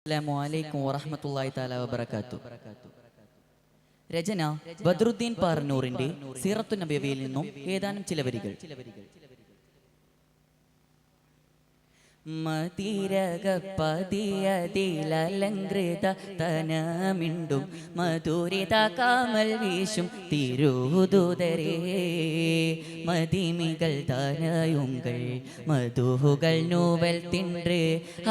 അസ്സലാമു വറഹ്മത്തുള്ളാഹി തആല വബറകാതുഹു. രചന ബദ്രുദ്ദീൻ പാറന്നൂറിന്റെ സീറത്തുൻ നബവിയിൽ നിന്നും ഏതാനും ചില വരികൾ. മതിരകപ്പതിയതിലലങ്കൃത തനമിണ്ടും മധുരിത കാമൽ വീശും തിരുദൂതരേ, മതിമികൾ തനയുങ്കൾ മധുഹുകൾ നൂവൽ തിன்று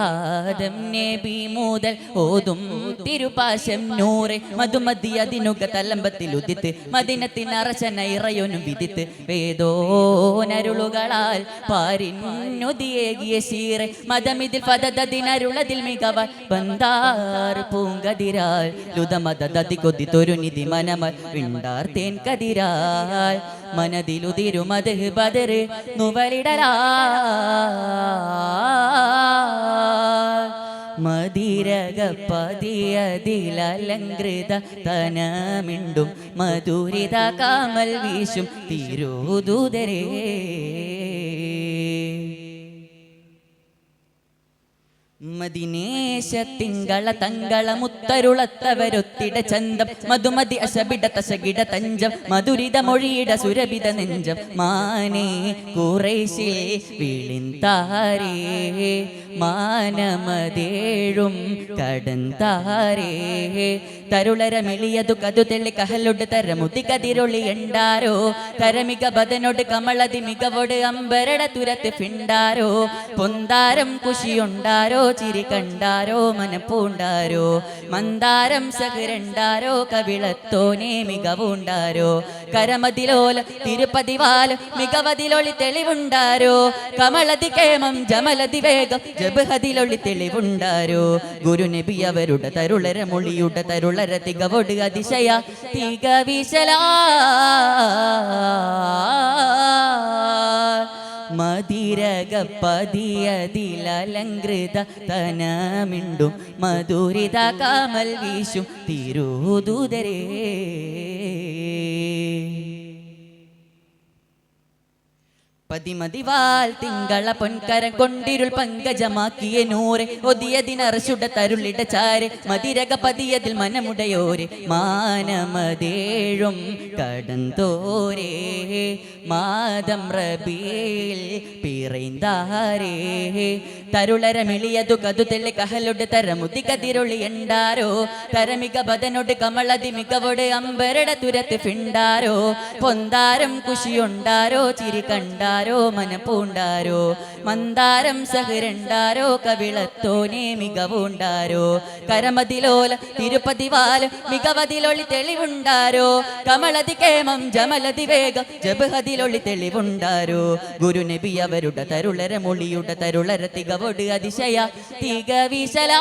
ആദം നബി മുതൽ ഓതും തിരുപാശം നൂറെ മധുമതി അതിനുക തലമ്പത്തിൽ ഉദിത്ത് മദിനത്തിനറച്ചന ഇറയൊനും വിദിത്ത് വേദോനരുളുകളാൽ പാരിന്നുതിയേകിയ ശീറെ മതമിതിൽ പദതിനരുളതിൽ മികവ ബന്ധാർ പൂങ്കതിരാൽ ലുതമതതി കൊതിത്തൊരു നിധി മനമ വിണ്ടാർ തേൻ കതിരാൽ മനതിലുതിരുമത് ബദറ് നുവലിടലാ മതിരകപ്പതിയതിലലങ്കൃത തനമിണ്ടും മധുരിത കാമൽ വീശും തിരുദൂതരേ. മദിനേശത്തിങ്കള തങ്കള മുത്തരുളത്തവരൊത്തിട ചന്തം മധുമതി അശബിട തശകിട തഞ്ചം മധുരിത മൊഴിയിട സുരഭിത നെഞ്ചം മാനേ കുറേശിൽ വിളിന്താരേ മാനമതേഴും കടന്താരേ തരുളര മെളിയതു കതു തെള്ളി കഹലൊട് തരമുതി കതിരൊളി എണ്ടാരോ തരമിക ബദനോട് കമളതി മികവോട് അമ്പരട തുരത്ത് ഫിണ്ടാരോ പൊന്താരം കുശിയുണ്ടാരോ ചിരി കണ്ടാരോ മനപ്പൂണ്ടാരോ മന്ദാരം സഹരണ്ടാരോ കവിളത്തോനെ മികവുണ്ടാരോ കരമതിലോല തിരുപ്പതിവാല മികവതിലൊളി തെളിവുണ്ടാരോ കമളതി കേമം ജമലതി വേഗം ജബഹതിലൊളി തെളിവുണ്ടാരോ ഗുരു നബി അവരുടെ തരുളര മൊഴിയുടെ തരുളര തികവൊട് അതിശയ തികവിശല മതിരകപ്പതിയതിലലങ്കൃത തനമിണ്ടും മധുരിത കാമൽ വീശും തിരുദൂതരേ. പതിമതിവാൽ തിങ്കള പൊൻകരം കൊണ്ടിരുൾ പങ്കജമാക്കിയ നൂറെ ഒതിയതിനറശുട തരുളിട ചാരെ മതിരക പതിയതിൽ മനമുടയോരെ മാനമതേഴും കടന്തോരേ മാതം റബീൽ പിറൈന്താരേ തരുളര മെളിയതു കതു തെള്ളി കഹലൊട് തരമുതി കതിരൊളി എണ്ടാരോ തരമിക ബദനോട് കമളതി മികവോട് അമ്പരട തുരത്ത് ഫിണ്ടാരോ പൊന്താരം കുശിയുണ്ടാരോ ചിരി കണ്ടാരോ മനപ്പൂണ്ടാരോ മന്ദാരം സഹരണ്ടാരോ കവിളത്തോനെ മികവുണ്ടാരോ കരമതിലോല തിരുപ്പതിവാല മികവതിലൊളി തെളിവുണ്ടാരോ കമളതി കേമം ജമലതി വേഗം ജബഹതിലൊളി തെളിവുണ്ടാരോ ഗുരു നബി അവരുടെ തരുളര മൊഴിയുടെ തരുളര തികവോട് അതിശയ തികവിശല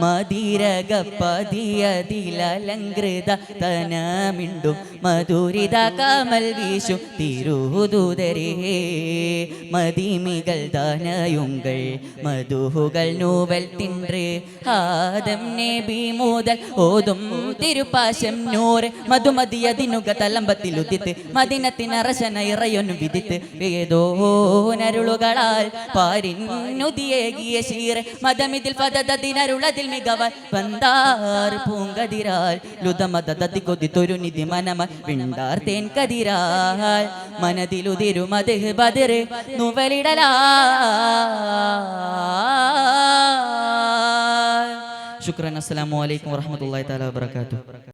മതിരകപ്പതിയതിലലങ്കൃത തനമിണ്ടും മധുരിത കാമൽ വീശും തിരുദൂതരേ, മതിമികൾ ദാനയുങ്കൾ മധുഹുകൾ നൂവൽ തിன்று ആദം നബി മുതൽ ഓതും തിരുപാശം നൂറെ മധുമതി അതിനുക തലമ്പത്തിൽ ഉദിത്ത് മദിനത്തിനറശന ഇറയൊന്നും വിദിത്ത് വേദോനരുളുകളാൽ പാരിന്നുതിയേകിയ ശീറെ മതമിതിൽ പദതിനരുളതിൽ മികവ ബന്ധാർ പൂങ്കതിരാൽ ലുതമതതി കൊതിത്തൊരു നിധി മനമ വിണ്ടാർ തേൻ കതിരാൽ മനതിലുതിരുമത് ബദറ് നുവലിടലാ. ശുക്രൻ. അസ്സലാമു അലൈക്കും വറഹ്മത്തുള്ളാഹി തആല വബറകാതുഹു.